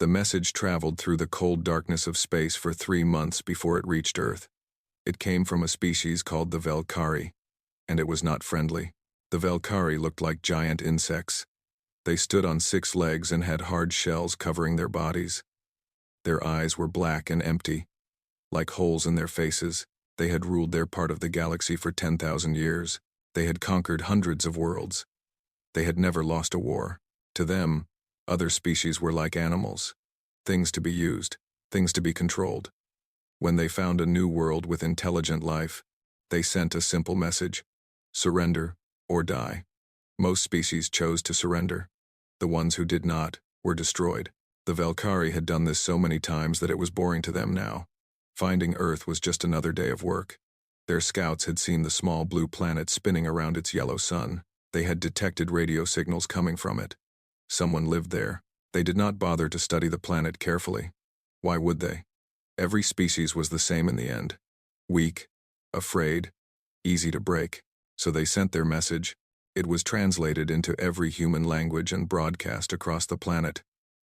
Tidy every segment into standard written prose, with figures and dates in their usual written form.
The message traveled through the cold darkness of space for 3 months before it reached Earth. It came from a species called the Velkari, and it was not friendly. The Velkari looked like giant insects. They stood on 6 legs and had hard shells covering their bodies. Their eyes were black and empty, like holes in their faces. They had ruled their part of the galaxy for 10,000 years. They had conquered hundreds of worlds. They had never lost a war. To them, other species were like animals, things to be used, things to be controlled. When they found a new world with intelligent life, they sent a simple message: surrender or die. Most species chose to surrender. The ones who did not were destroyed. The Velkari had done this so many times that it was boring to them now. Finding Earth was just another day of work. Their scouts had seen the small blue planet spinning around its yellow sun. They had detected radio signals coming from it. Someone lived there. They did not bother to study the planet carefully. Why would they? Every species was the same in the end. Weak, afraid, easy to break. So they sent their message. It was translated into every human language and broadcast across the planet.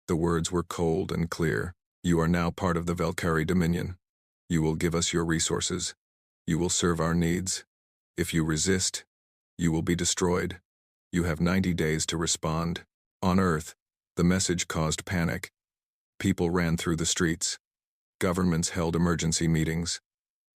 The words were cold and clear. You are now part of the Velkari Dominion. You will give us your resources. You will serve our needs. If you resist, you will be destroyed. You have 90 days to respond. On Earth, the message caused panic. People ran through the streets. Governments held emergency meetings.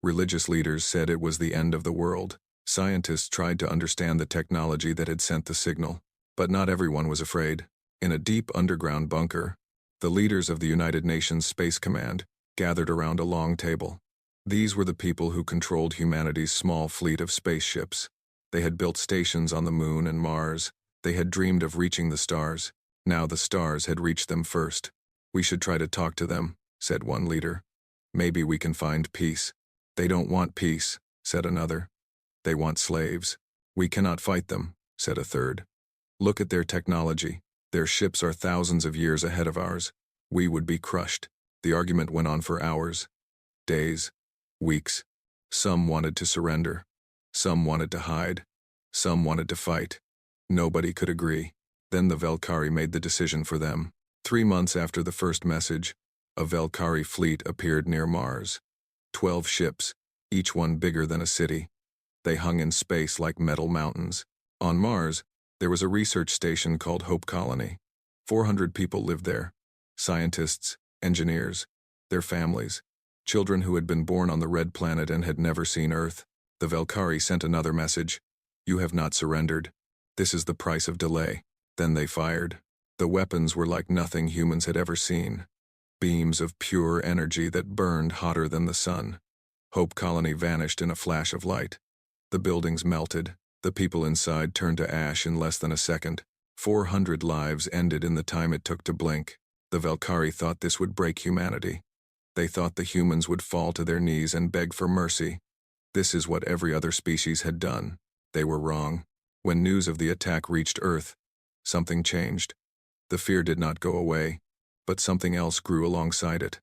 Religious leaders said it was the end of the world. Scientists tried to understand the technology that had sent the signal, but not everyone was afraid. In a deep underground bunker, the leaders of the United Nations Space Command gathered around a long table. These were the people who controlled humanity's small fleet of spaceships. They had built stations on the Moon and Mars. They had dreamed of reaching the stars. Now the stars had reached them first. We should try to talk to them, said one leader. Maybe we can find peace. They don't want peace, said another. They want slaves. We cannot fight them, said a third. Look at their technology. Their ships are thousands of years ahead of ours. We would be crushed. The argument went on for hours, days, weeks. Some wanted to surrender. Some wanted to hide. Some wanted to fight. Nobody could agree. Then the Velkari made the decision for them. 3 months after the first message, a Velkari fleet appeared near Mars. 12 ships, each one bigger than a city. They hung in space like metal mountains. On Mars, there was a research station called Hope Colony. 400 people lived there. Scientists, engineers, their families, children who had been born on the Red Planet and had never seen Earth. The Velkari sent another message. You have not surrendered. This is the price of delay. Then they fired. The weapons were like nothing humans had ever seen. Beams of pure energy that burned hotter than the sun. Hope Colony vanished in a flash of light. The buildings melted. The people inside turned to ash in less than a second. 400 lives ended in the time it took to blink. The Velkari thought this would break humanity. They thought the humans would fall to their knees and beg for mercy. This is what every other species had done. They were wrong. When news of the attack reached Earth, something changed. The fear did not go away, but something else grew alongside it.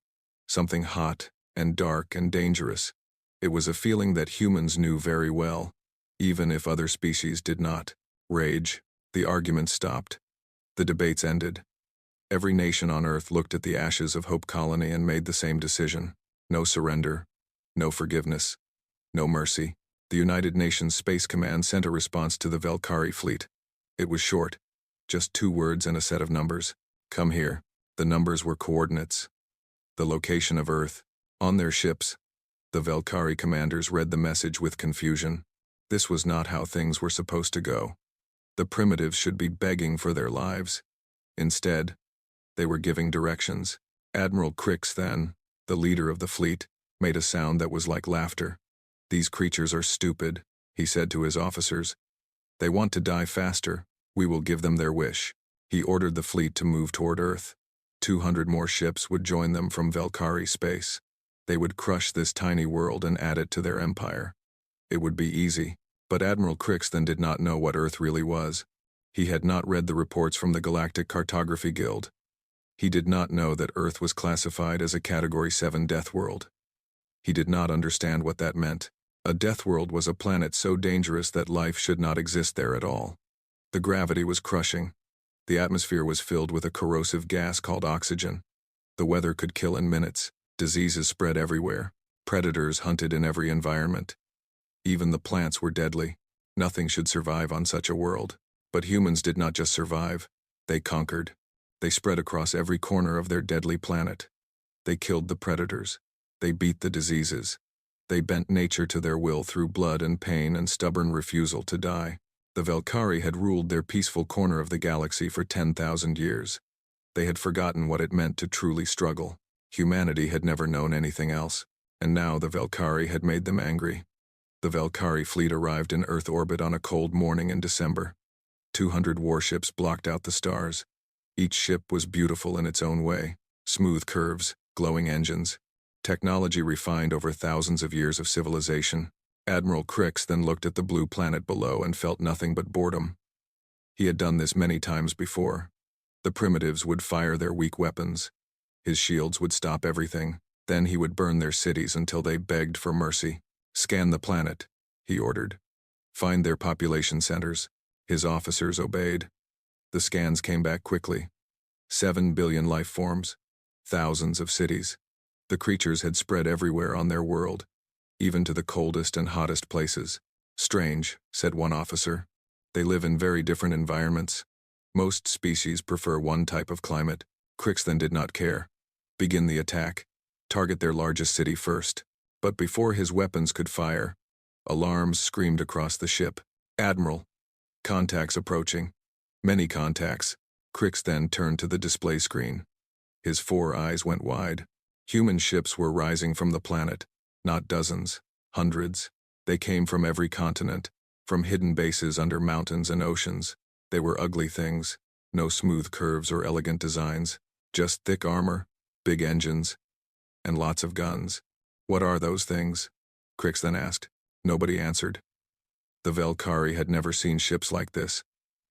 Something hot and dark and dangerous. It was a feeling that humans knew very well, even if other species did not. Rage. The arguments stopped. The debates ended. Every nation on Earth looked at the ashes of Hope Colony and made the same decision. No surrender. No forgiveness. No mercy. The United Nations Space Command sent a response to the Velkari fleet. It was short. Just 2 words and a set of numbers. Come here. The numbers were coordinates. The location of Earth. On their ships. The Velkari commanders read the message with confusion. This was not how things were supposed to go. The primitives should be begging for their lives. Instead, they were giving directions. Admiral Crix then, the leader of the fleet, made a sound that was like laughter. These creatures are stupid, he said to his officers. They want to die faster. We will give them their wish. He ordered the fleet to move toward Earth. 200 more ships would join them from Velkari space. They would crush this tiny world and add it to their empire. It would be easy, but Admiral Crix then did not know what Earth really was. He had not read the reports from the Galactic Cartography Guild. He did not know that Earth was classified as a Category 7 death world. He did not understand what that meant. A death world was a planet so dangerous that life should not exist there at all. The gravity was crushing. The atmosphere was filled with a corrosive gas called oxygen. The weather could kill in minutes. Diseases spread everywhere. Predators hunted in every environment. Even the plants were deadly. Nothing should survive on such a world. But humans did not just survive. They conquered. They spread across every corner of their deadly planet. They killed the predators. They beat the diseases. They bent nature to their will through blood and pain and stubborn refusal to die. The Valkyrie had ruled their peaceful corner of the galaxy for 10,000 years. They had forgotten what it meant to truly struggle. Humanity had never known anything else, and now the Valkyrie had made them angry. The Valkyrie fleet arrived in Earth orbit on a cold morning in December. 200 warships blocked out the stars. Each ship was beautiful in its own way. Smooth curves, glowing engines. Technology refined over thousands of years of civilization. Admiral Crix then looked at the blue planet below and felt nothing but boredom. He had done this many times before. The primitives would fire their weak weapons. His shields would stop everything. Then he would burn their cities until they begged for mercy. "Scan the planet," he ordered. "Find their population centers." His officers obeyed. The scans came back quickly. 7 billion life forms. Thousands of cities. The creatures had spread everywhere on their world, even to the coldest and hottest places. "Strange," said one officer. "They live in very different environments. Most species prefer one type of climate." Crix then did not care. Begin the attack. Target their largest city first. But before his weapons could fire, alarms screamed across the ship. "Admiral, contacts approaching." "Many contacts." Crix then turned to the display screen. His 4 eyes went wide. Human ships were rising from the planet. Not dozens, hundreds. They came from every continent, from hidden bases under mountains and oceans. They were ugly things. No smooth curves or elegant designs. Just thick armor, big engines, and lots of guns. "What are those things?" Crix then asked. Nobody answered. The Valkyrie had never seen ships like this.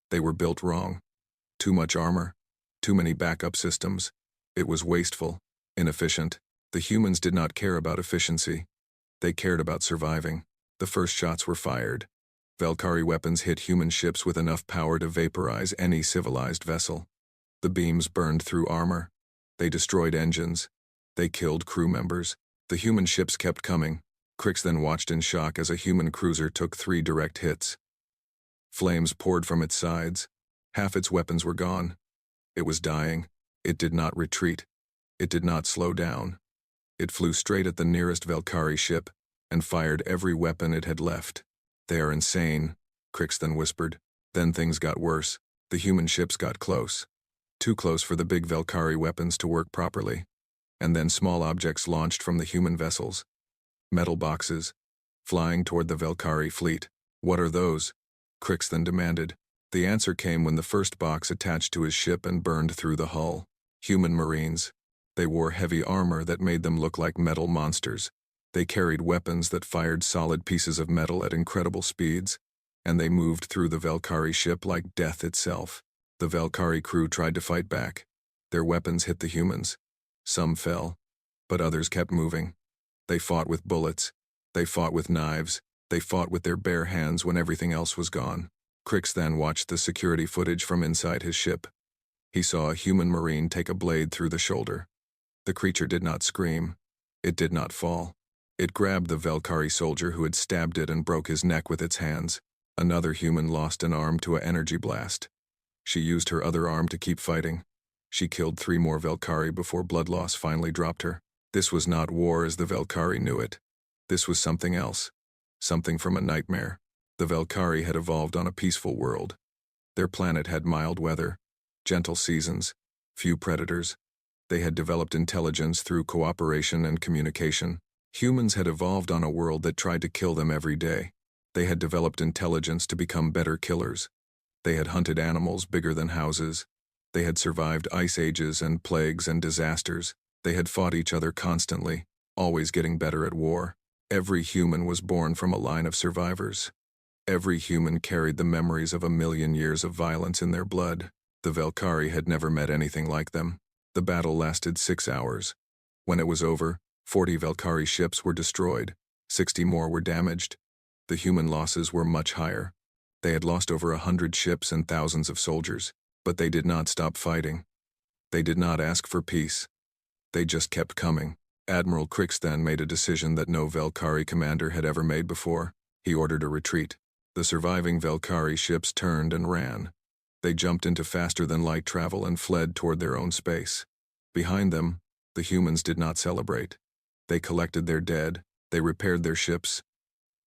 They were built wrong. Too much armor. Too many backup systems. It was wasteful, inefficient. The humans did not care about efficiency. They cared about surviving. The first shots were fired. Valkyrie weapons hit human ships with enough power to vaporize any civilized vessel. The beams burned through armor. They destroyed engines. They killed crew members. The human ships kept coming. Crix then watched in shock as a human cruiser took 3 direct hits. Flames poured from its sides. Half its weapons were gone. It was dying. It did not retreat. It did not slow down. It flew straight at the nearest Valkyrie ship and fired every weapon it had left. "They are insane," Crix then whispered. Then things got worse. The human ships got close. Too close for the big Valkyrie weapons to work properly. And then small objects launched from the human vessels. Metal boxes, flying toward the Valkyrie fleet. "What are those?" Crix then demanded. The answer came when the first box attached to his ship and burned through the hull. Human Marines. They wore heavy armor that made them look like metal monsters. They carried weapons that fired solid pieces of metal at incredible speeds, and they moved through the Valkyrie ship like death itself. The Valkyrie crew tried to fight back. Their weapons hit the humans. Some fell, but others kept moving. They fought with bullets. They fought with knives. They fought with their bare hands when everything else was gone. Crix then watched the security footage from inside his ship. He saw a human Marine take a blade through the shoulder. The creature did not scream. It did not fall. It grabbed the Valkyrie soldier who had stabbed it and broke his neck with its hands. Another human lost an arm to an energy blast. She used her other arm to keep fighting. She killed 3 more Valkyrie before blood loss finally dropped her. This was not war as the Valkyrie knew it. This was something else. Something from a nightmare. The Valkyrie had evolved on a peaceful world. Their planet had mild weather, gentle seasons, few predators. They had developed intelligence through cooperation and communication. Humans had evolved on a world that tried to kill them every day. They had developed intelligence to become better killers. They had hunted animals bigger than houses. They had survived ice ages and plagues and disasters. They had fought each other constantly, always getting better at war. Every human was born from a line of survivors. Every human carried the memories of 1,000,000 years of violence in their blood. The Valkyrie had never met anything like them. The battle lasted 6 hours. When it was over, 40 Valkyrie ships were destroyed. 60 more were damaged. The human losses were much higher. They had lost over 100 ships and thousands of soldiers. But they did not stop fighting. They did not ask for peace. They just kept coming. Admiral Crix then made a decision that no Velkari commander had ever made before. He ordered a retreat. The surviving Velkari ships turned and ran. They jumped into faster-than-light travel and fled toward their own space. Behind them, the humans did not celebrate. They collected their dead, they repaired their ships,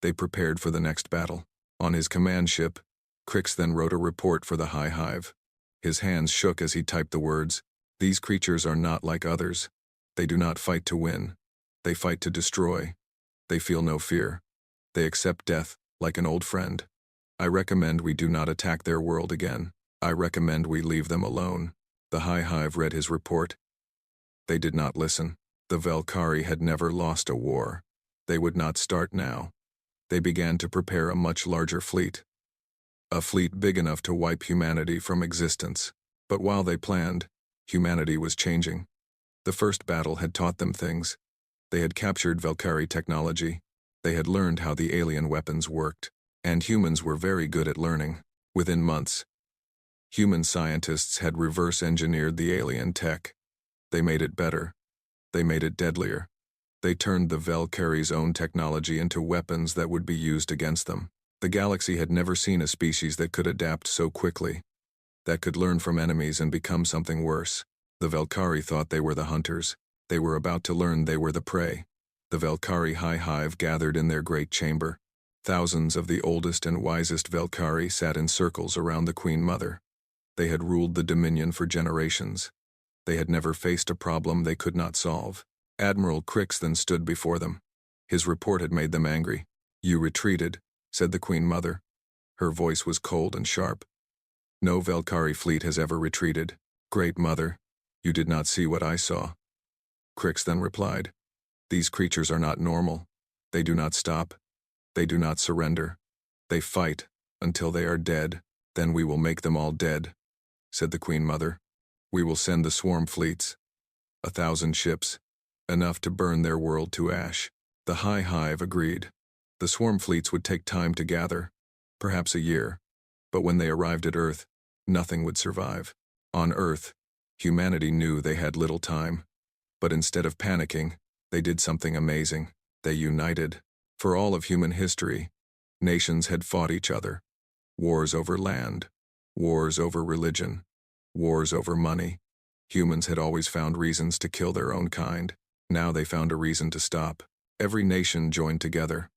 they prepared for the next battle. On his command ship, Crix then wrote a report for the High Hive. His hands shook as he typed the words, "These creatures are not like others. They do not fight to win. They fight to destroy. They feel no fear. They accept death like an old friend. I recommend we do not attack their world again. I recommend we leave them alone." The High Hive read his report. They did not listen. The Velkari had never lost a war. They would not start now. They began to prepare a much larger fleet. A fleet big enough to wipe humanity from existence. But while they planned, humanity was changing. The first battle had taught them things. They had captured Velkari technology. They had learned how the alien weapons worked. And humans were very good at learning. Within months, human scientists had reverse-engineered the alien tech. They made it better. They made it deadlier. They turned the Velkari's own technology into weapons that would be used against them. The galaxy had never seen a species that could adapt so quickly, that could learn from enemies and become something worse. The Velkari thought they were the hunters. They were about to learn they were the prey. The Velkari High Hive gathered in their great chamber. Thousands of the oldest and wisest Velkari sat in circles around the Queen Mother. They had ruled the Dominion for generations. They had never faced a problem they could not solve. Admiral Crix then stood before them. His report had made them angry. "You retreated," said the Queen Mother. Her voice was cold and sharp. "No Velkari fleet has ever retreated. Great Mother, you did not see what I saw." Crix then replied, "These creatures are not normal. They do not stop. They do not surrender. They fight until they are dead. Then we will make them all dead," said the Queen Mother. "We will send the swarm fleets. 1,000 ships, enough to burn their world to ash." The High Hive agreed. The swarm fleets would take time to gather, perhaps a year, but when they arrived at Earth, nothing would survive. On Earth, humanity knew they had little time, but instead of panicking, they did something amazing. They united. For all of human history, nations had fought each other. Wars over land, wars over religion, wars over money. Humans had always found reasons to kill their own kind. Now they found a reason to stop. Every nation joined together.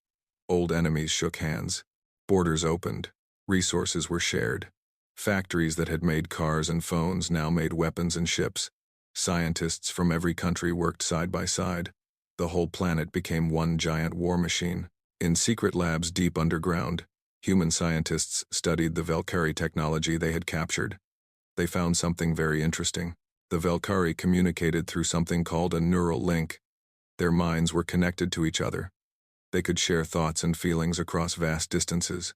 Old enemies shook hands. Borders opened. Resources were shared. Factories that had made cars and phones now made weapons and ships. Scientists from every country worked side by side. The whole planet became one giant war machine. In secret labs deep underground, human scientists studied the Velkari technology they had captured. They found something very interesting. The Velkari communicated through something called a neural link. Their minds were connected to each other. They could share thoughts and feelings across vast distances.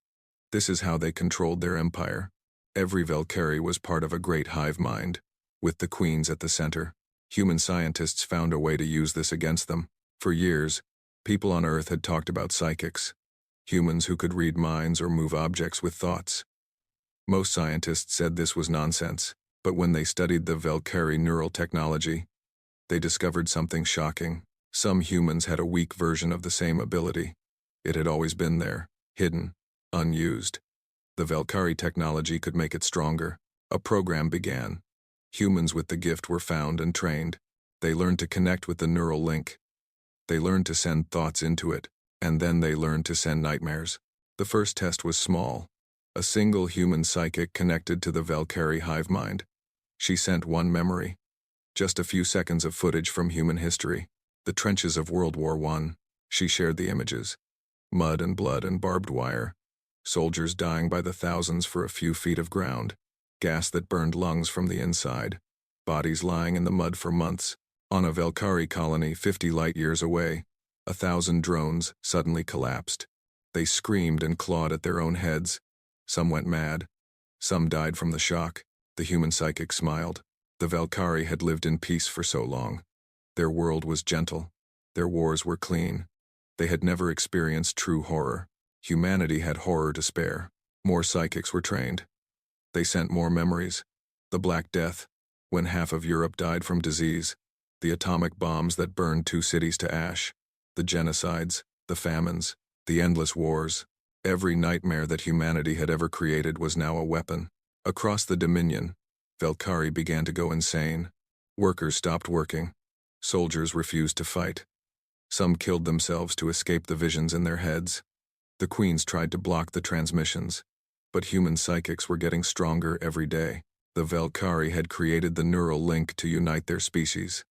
This is how they controlled their empire. Every Velkari was part of a great hive mind, with the queens at the center. Human scientists found a way to use this against them. For years, people on Earth had talked about psychics, humans who could read minds or move objects with thoughts. Most scientists said this was nonsense, but when they studied the Velkari neural technology, they discovered something shocking. Some humans had a weak version of the same ability. It had always been there, hidden, unused. The Velkari technology could make it stronger. A program began. Humans with the gift were found and trained. They learned to connect with the neural link. They learned to send thoughts into it, and then they learned to send nightmares. The first test was small. A single human psychic connected to the Velkari hive mind. She sent one memory. Just a few seconds of footage from human history. The trenches of World War I. She shared the images. Mud and blood and barbed wire. Soldiers dying by the thousands for a few feet of ground. Gas that burned lungs from the inside. Bodies lying in the mud for months. On a Velkari colony 50 light-years away, 1,000 drones suddenly collapsed. They screamed and clawed at their own heads. Some went mad. Some died from the shock. The human psychic smiled. The Velkari had lived in peace for so long. Their world was gentle. Their wars were clean. They had never experienced true horror. Humanity had horror to spare. More psychics were trained. They sent more memories. The Black Death, when half of Europe died from disease. The atomic bombs that burned 2 cities to ash. The genocides, the famines, the endless wars. Every nightmare that humanity had ever created was now a weapon. Across the Dominion, Velkhari began to go insane. Workers stopped working. Soldiers refused to fight. Some killed themselves to escape the visions in their heads. The queens tried to block the transmissions. But human psychics were getting stronger every day. The Velkhari had created the neural link to unite their species.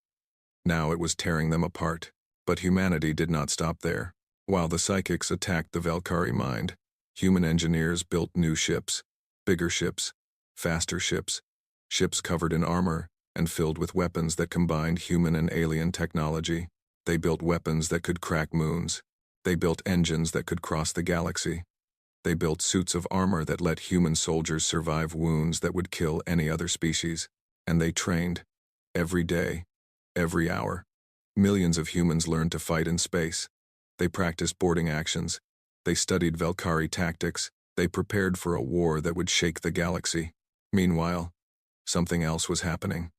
Now it was tearing them apart. But humanity did not stop there. While the psychics attacked the Velkhari mind, human engineers built new ships, bigger ships, faster ships, ships covered in armor and filled with weapons that combined human and alien technology. They built weapons that could crack moons. They built engines that could cross the galaxy. They built suits of armor that let human soldiers survive wounds that would kill any other species. And they trained. Every day. Every hour. Millions of humans learned to fight in space. They practiced boarding actions. They studied Velkhari tactics. They prepared for a war that would shake the galaxy. Meanwhile, something else was happening.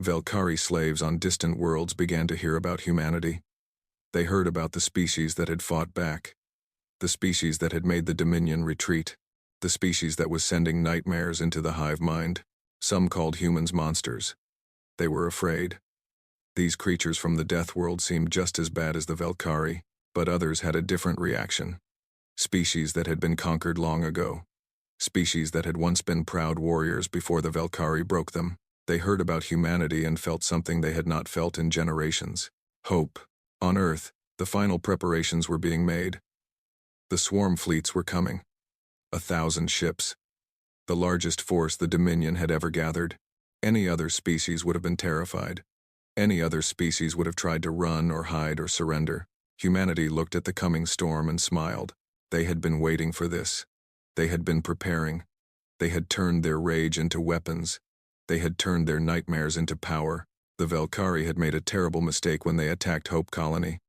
Velkhari slaves on distant worlds began to hear about humanity. They heard about the species that had fought back. The species that had made the Dominion retreat. The species that was sending nightmares into the hive mind. Some called humans monsters. They were afraid. These creatures from the death world seemed just as bad as the Velkhari, but others had a different reaction. Species that had been conquered long ago. Species that had once been proud warriors before the Velkhari broke them. They heard about humanity and felt something they had not felt in generations. Hope. On Earth, the final preparations were being made. The swarm fleets were coming. 1,000 ships. The largest force the Dominion had ever gathered. Any other species would have been terrified. Any other species would have tried to run or hide or surrender. Humanity looked at the coming storm and smiled. They had been waiting for this. They had been preparing. They had turned their rage into weapons. They had turned their nightmares into power. The Velkhari had made a terrible mistake when they attacked Hope Colony.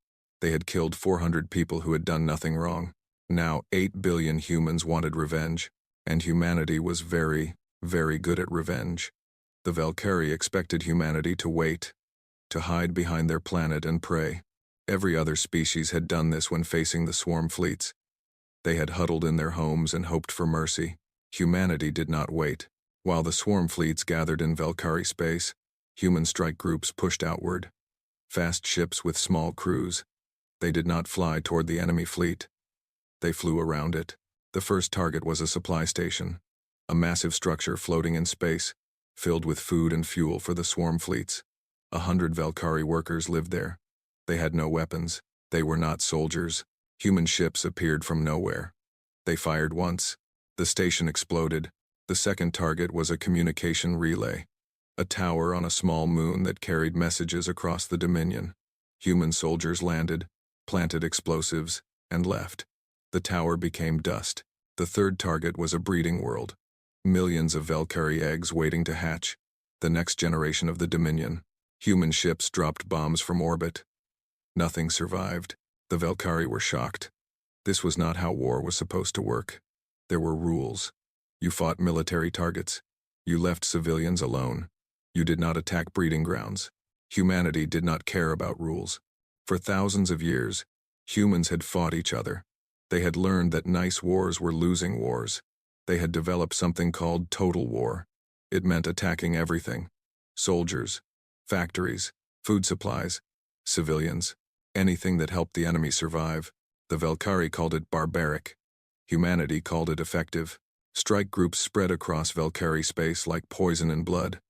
They had killed 400 people who had done nothing wrong. Now 8 billion humans wanted revenge, and humanity was very, very good at revenge. The Velkhari expected humanity to wait, to hide behind their planet and pray. Every other species had done this when facing the swarm fleets. They had huddled in their homes and hoped for mercy. Humanity did not wait. While the swarm fleets gathered in Velkhari space, human strike groups pushed outward. Fast ships with small crews. They did not fly toward the enemy fleet. They flew around it. The first target was a supply station, a massive structure floating in space, filled with food and fuel for the swarm fleets. 100 Velkhari workers lived there. They had no weapons. They were not soldiers. Human ships appeared from nowhere. They fired once. The station exploded. The second target was a communication relay, a tower on a small moon that carried messages across the Dominion. Human soldiers landed, planted explosives, and left. The tower became dust. The third target was a breeding world. Millions of Velkhari eggs waiting to hatch. The next generation of the Dominion. Human ships dropped bombs from orbit. Nothing survived. The Velkhari were shocked. This was not how war was supposed to work. There were rules. You fought military targets. You left civilians alone. You did not attack breeding grounds. Humanity did not care about rules. For thousands of years, humans had fought each other. They had learned that nice wars were losing wars. They had developed something called total war. It meant attacking everything. Soldiers, factories, food supplies, civilians, anything that helped the enemy survive. The Velkhari called it barbaric. Humanity called it effective. Strike groups spread across Velkhari space like poison in blood.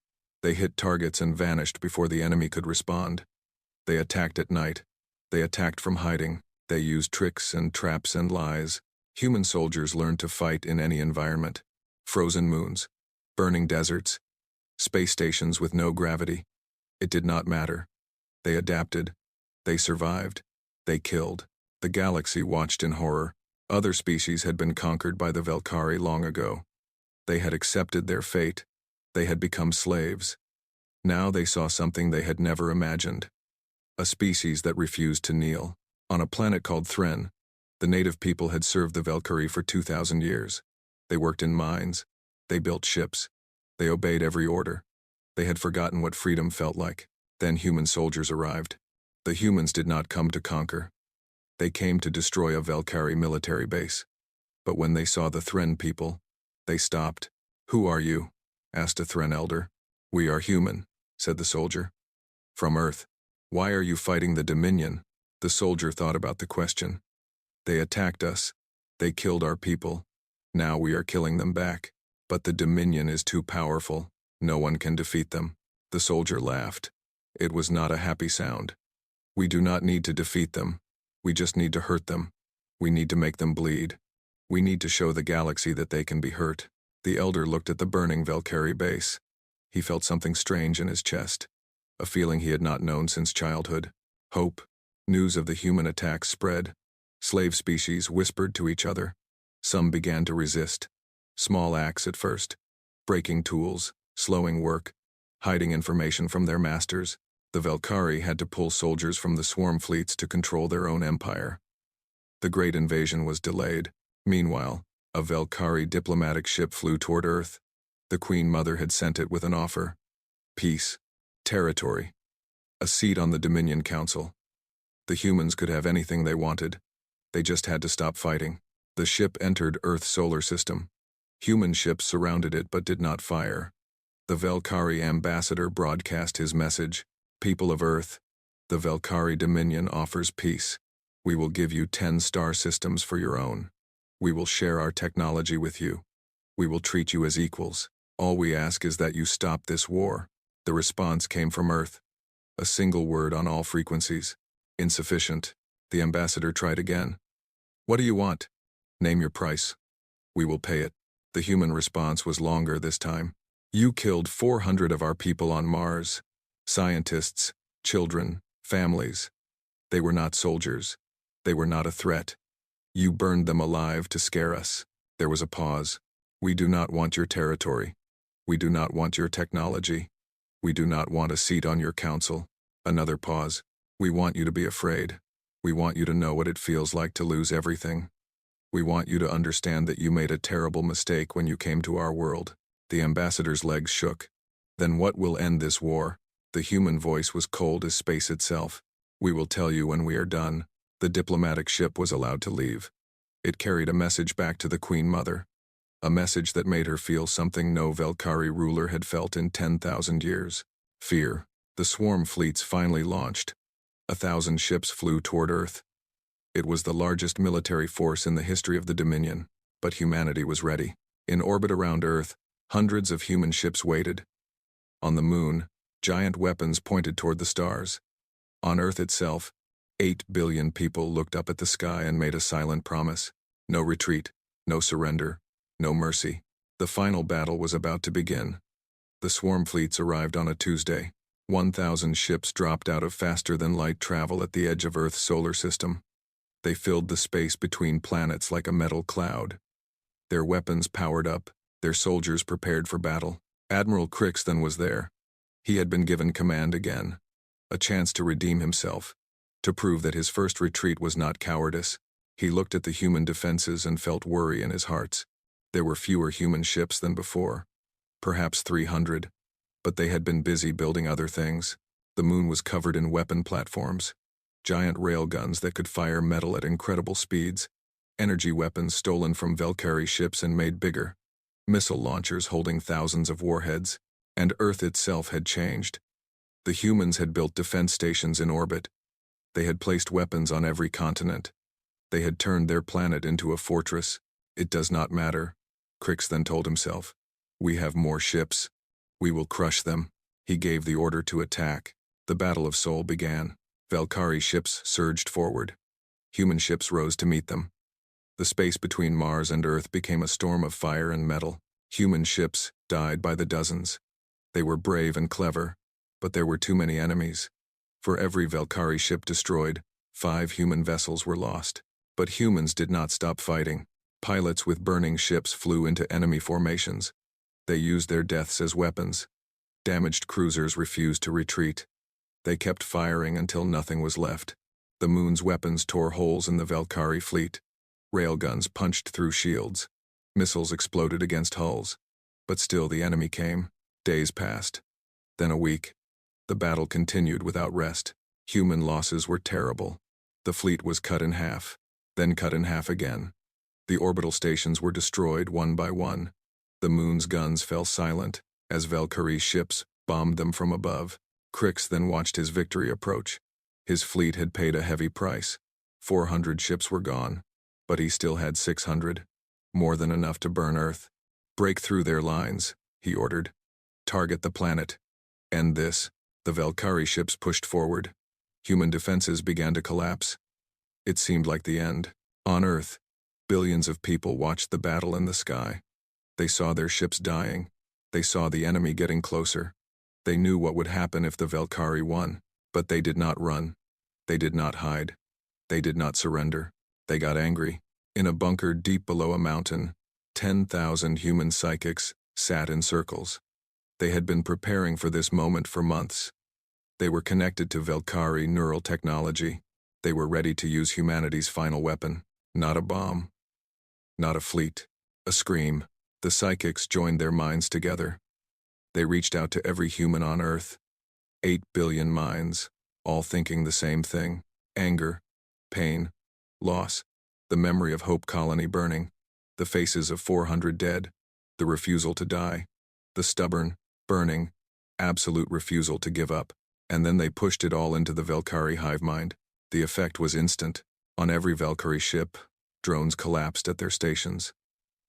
They hit targets and vanished before the enemy could respond. They attacked at night. They attacked from hiding. They used tricks and traps and lies. Human soldiers learned to fight in any environment. Frozen moons, burning deserts, space stations with no gravity. It did not matter. They adapted. They survived. They killed. The galaxy watched in horror. Other species had been conquered by the Velkhari long ago. They had accepted their fate. They had become slaves. Now they saw something they had never imagined. A species that refused to kneel. On a planet called Thren, the native people had served the Velkhari for 2,000 years. They worked in mines. They built ships. They obeyed every order. They had forgotten what freedom felt like. Then human soldiers arrived. The humans did not come to conquer. They came to destroy a Valkyrie military base. But when they saw the Thren people, they stopped. "Who are you?" asked a Thren elder. "We are human," said the soldier. "From Earth. Why are you fighting the Dominion?" The soldier thought about the question. "They attacked us. They killed our people. Now we are killing them back. But the Dominion is too powerful. No one can defeat them." The soldier laughed. It was not a happy sound. "We do not need to defeat them. We just need to hurt them. We need to make them bleed. We need to show the galaxy that they can be hurt." The elder looked at the burning Valkyrie base. He felt something strange in his chest, a feeling he had not known since childhood. Hope. News of the human attacks spread. Slave species whispered to each other. Some began to resist. Small acts at first. Breaking tools, slowing work, hiding information from their masters. The Valkyrie had to pull soldiers from the swarm fleets to control their own empire. The great invasion was delayed. Meanwhile, a Valkyrie diplomatic ship flew toward Earth. The Queen Mother had sent it with an offer. Peace. Territory. A seat on the Dominion Council. The humans could have anything they wanted. They just had to stop fighting. The ship entered Earth's solar system. Human ships surrounded it but did not fire. The Valkyrie ambassador broadcast his message. "People of Earth, the Valkyrie Dominion offers peace. We will give you 10 star systems for your own. We will share our technology with you. We will treat you as equals. All we ask is that you stop this war." The response came from Earth. A single word on all frequencies. Insufficient. The ambassador tried again. "What do you want? Name your price. We will pay it." The human response was longer this time. "You killed 400 of our people on Mars. Scientists, children, families. They were not soldiers. They were not a threat. You burned them alive to scare us." There was a pause. "We do not want your territory. We do not want your technology. We do not want a seat on your council." Another pause. "We want you to be afraid. We want you to know what it feels like to lose everything. We want you to understand that you made a terrible mistake when you came to our world." The ambassador's legs shook. "Then what will end this war?" The human voice was cold as space itself. "We will tell you when we are done." The diplomatic ship was allowed to leave. It carried a message back to the Queen Mother. A message that made her feel something no Valkyrie ruler had felt in 10,000 years. Fear. The swarm fleets finally launched. 1,000 ships flew toward Earth. It was the largest military force in the history of the Dominion, but humanity was ready. In orbit around Earth, hundreds of human ships waited. On the moon, giant weapons pointed toward the stars. On Earth itself, 8 billion people looked up at the sky and made a silent promise. No retreat, no surrender, no mercy. The final battle was about to begin. The swarm fleets arrived on a Tuesday. 1,000 ships dropped out of faster-than-light travel at the edge of Earth's solar system. They filled the space between planets like a metal cloud. Their weapons powered up, their soldiers prepared for battle. Admiral Crixton was there. He had been given command again. A chance to redeem himself. To prove that his first retreat was not cowardice. He looked at the human defenses and felt worry in his heart. There were fewer human ships than before. Perhaps 300. But they had been busy building other things. The moon was covered in weapon platforms. Giant railguns that could fire metal at incredible speeds. Energy weapons stolen from Valkyrie ships and made bigger. Missile launchers holding thousands of warheads. And Earth itself had changed. The humans had built defense stations in orbit. They had placed weapons on every continent. They had turned their planet into a fortress. "It does not matter," Crixton told himself. "We have more ships. We will crush them." He gave the order to attack. The Battle of Sol began. Valkyrie ships surged forward. Human ships rose to meet them. The space between Mars and Earth became a storm of fire and metal. Human ships died by the dozens. They were brave and clever, but there were too many enemies. For every Valkyrie ship destroyed, 5 human vessels were lost. But humans did not stop fighting. Pilots with burning ships flew into enemy formations. They used their deaths as weapons. Damaged cruisers refused to retreat. They kept firing until nothing was left. The moon's weapons tore holes in the Valkyrie fleet. Railguns punched through shields. Missiles exploded against hulls. But still the enemy came. Days passed. Then a week. The battle continued without rest. Human losses were terrible. The fleet was cut in half, then cut in half again. The orbital stations were destroyed one by one. The moon's guns fell silent as Valkyrie's ships bombed them from above. Crix then watched his victory approach. His fleet had paid a heavy price. 400 ships were gone, but he still had 600, more than enough to burn Earth. Break through their lines, he ordered. Target the planet. End this. The Valkyrie ships pushed forward. Human defenses began to collapse. It seemed like the end. On Earth, billions of people watched the battle in the sky. They saw their ships dying. They saw the enemy getting closer. They knew what would happen if the Valkyrie won, but they did not run. They did not hide. They did not surrender. They got angry. In a bunker deep below a mountain, 10,000 human psychics sat in circles. They had been preparing for this moment for months. They were connected to Valkyrie neural technology. They were ready to use humanity's final weapon. Not a bomb. Not a fleet. A scream. The psychics joined their minds together. They reached out to every human on Earth. 8 billion minds, all thinking the same thing. Anger, pain, loss, the memory of Hope Colony burning, the faces of 400 dead, the refusal to die, the stubborn, burning, absolute refusal to give up. And then they pushed it all into the Valkyrie hive mind. The effect was instant. On every Valkyrie ship, drones collapsed at their stations.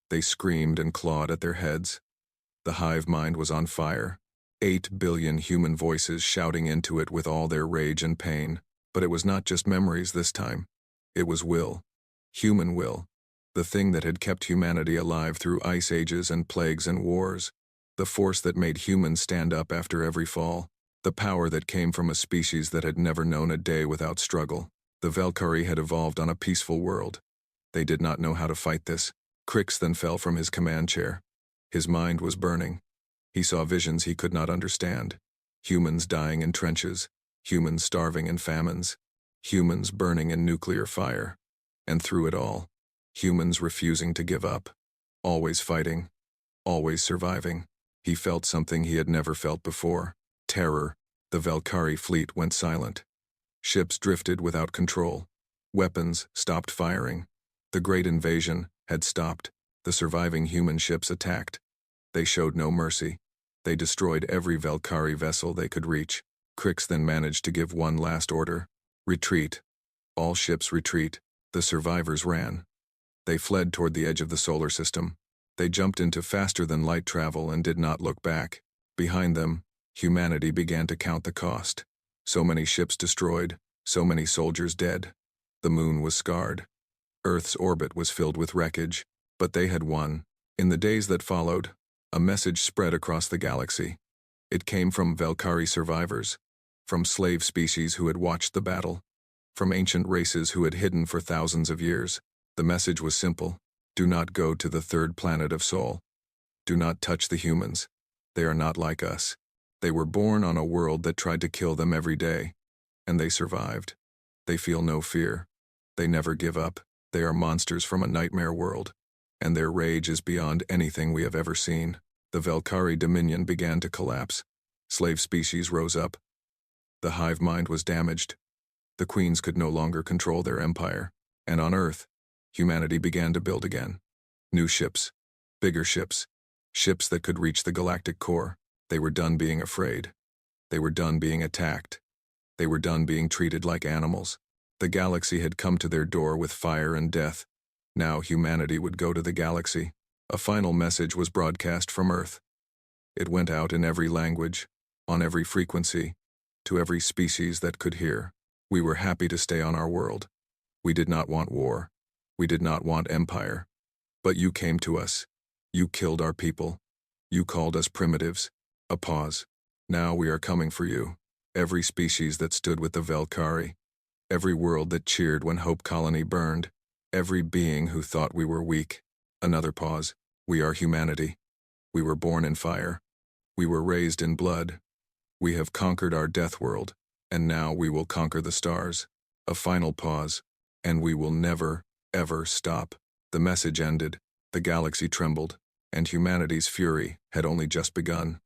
They screamed and clawed at their heads. The hive mind was on fire. 8 billion human voices shouting into it with all their rage and pain. But it was not just memories this time. It was will. Human will. The thing that had kept humanity alive through ice ages and plagues and wars. The force that made humans stand up after every fall. The power that came from a species that had never known a day without struggle. The Valkyrie had evolved on a peaceful world. They did not know how to fight this. Crix then fell from his command chair. His mind was burning. He saw visions he could not understand. Humans dying in trenches. Humans starving in famines. Humans burning in nuclear fire. And through it all, humans refusing to give up. Always fighting. Always surviving. He felt something he had never felt before. Terror. The Valkyrie fleet went silent. Ships drifted without control. Weapons stopped firing. The great invasion had stopped. The surviving human ships attacked. They showed no mercy. They destroyed every Valkyrie vessel they could reach. Crix then managed to give one last order. Retreat. All ships retreat. The survivors ran. They fled toward the edge of the solar system. They jumped into faster-than-light travel and did not look back. Behind them, humanity began to count the cost. So many ships destroyed, so many soldiers dead. The moon was scarred. Earth's orbit was filled with wreckage, but they had won. In the days that followed, a message spread across the galaxy. It came from Valkyrie survivors, from slave species who had watched the battle, from ancient races who had hidden for thousands of years. The message was simple. Do not go to the third planet of Sol. Do not touch the humans. They are not like us. They were born on a world that tried to kill them every day, and they survived. They feel no fear. They never give up. They are monsters from a nightmare world, and their rage is beyond anything we have ever seen. The Valkyrie dominion began to collapse. Slave species rose up. The hive mind was damaged. The queens could no longer control their empire, and on Earth, humanity began to build again. New ships, bigger ships, ships that could reach the galactic core. They were done being afraid. They were done being attacked. They were done being treated like animals. The galaxy had come to their door with fire and death. Now humanity would go to the galaxy. A final message was broadcast from Earth. It went out in every language, on every frequency, to every species that could hear. We were happy to stay on our world. We did not want war. We did not want empire. But you came to us. You killed our people. You called us primitives. A pause. Now we are coming for you. Every species that stood with the Valkyrie. Every world that cheered when Hope Colony burned. Every being who thought we were weak. Another pause. We are humanity. We were born in fire. We were raised in blood. We have conquered our death world, and now we will conquer the stars. A final pause, and we will never, ever stop. The message ended, the galaxy trembled, and humanity's fury had only just begun.